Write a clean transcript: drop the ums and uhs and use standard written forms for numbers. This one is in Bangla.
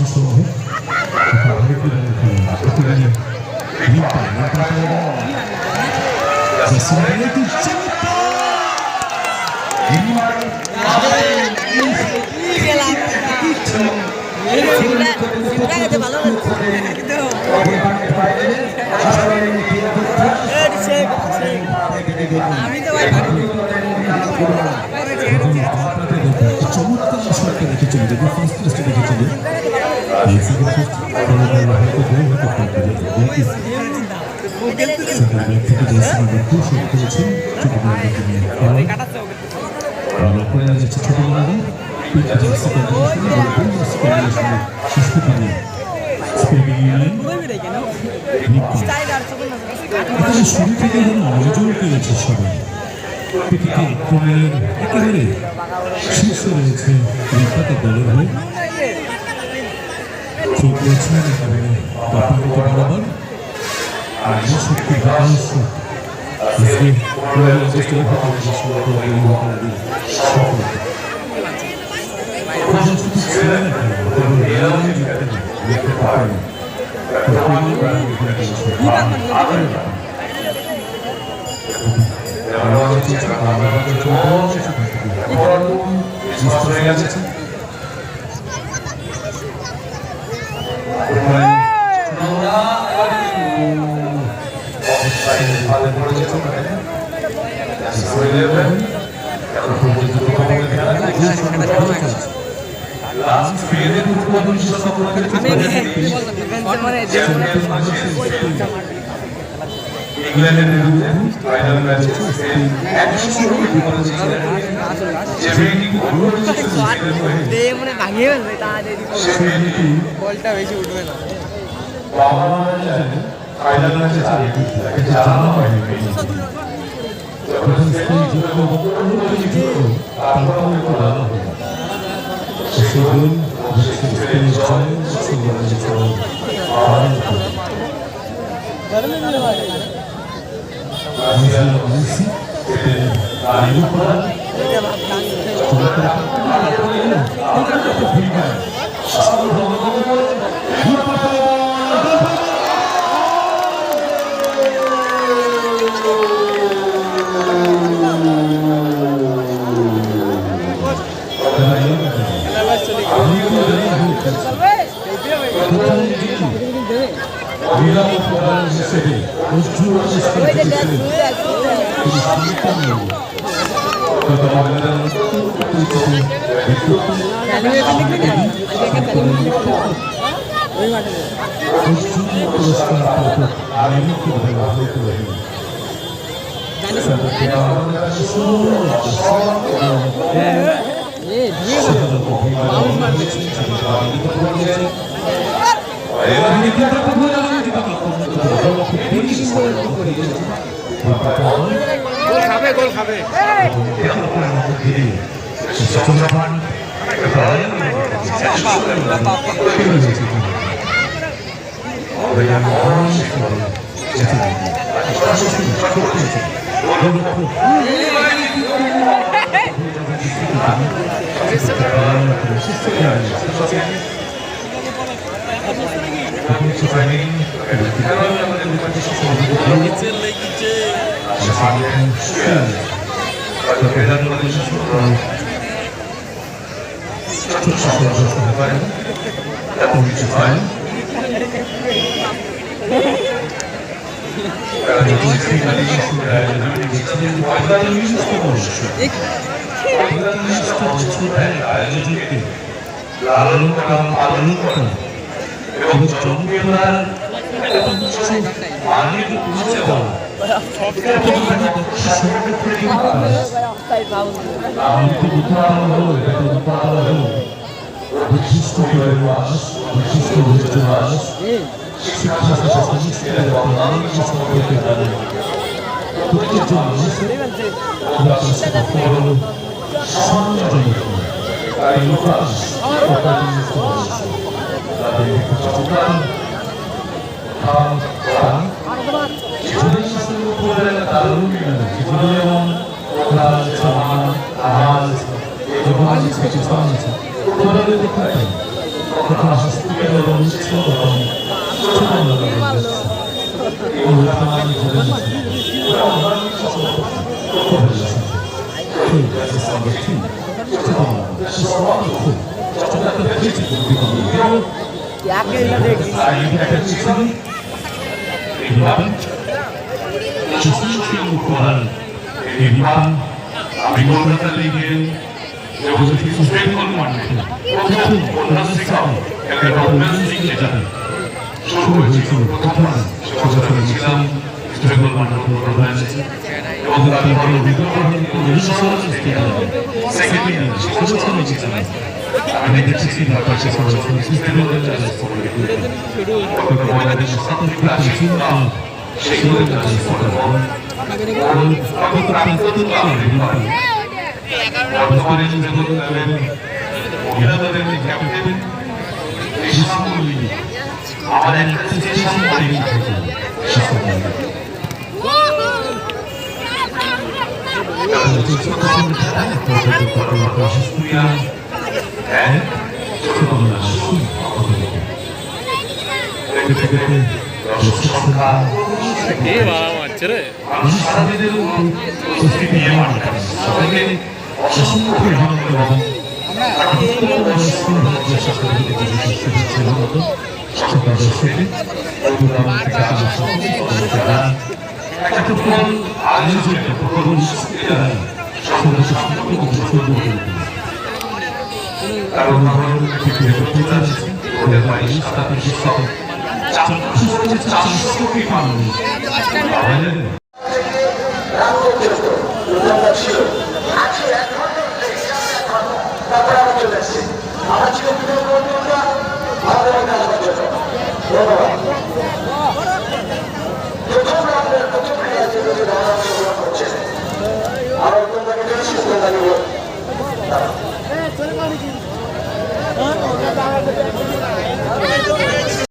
সমূহে চমৎকার সরকার রেখেছিল যদি ফার্স্ট টেস্টে রেখেছিল শুরু থেকে নজর পেয়েছে সবাই একেবারে শীর্ষে রয়েছে রিপাতে দলের হয়ে চোখ রয়েছেন একেবারে বরাবর আর শক্তির বিকাশ আজকে ইংল্যান্ডের বিরুদ্ধে ফাইনাল ম্যাচে বলটা বেশি উঠবে না ফাইনাল ম্যাচে জানা হয়নি যখন স্কুল যুক্ত তারপর বলা হয় সেগুলো গোল খাবে এবং উৎসব এবং আমি কলকাতাতে গিয়ে সুস্পেন্ড মাঠে প্রথম কন্যাশ্রী শিখতে যাবে শুরু হয়েছিল প্রথম ছোট ছিলাম বেঙ্গল মাঠে প্রধান এবং তারপরে আমি দেখেছি ঢাকা আমাদের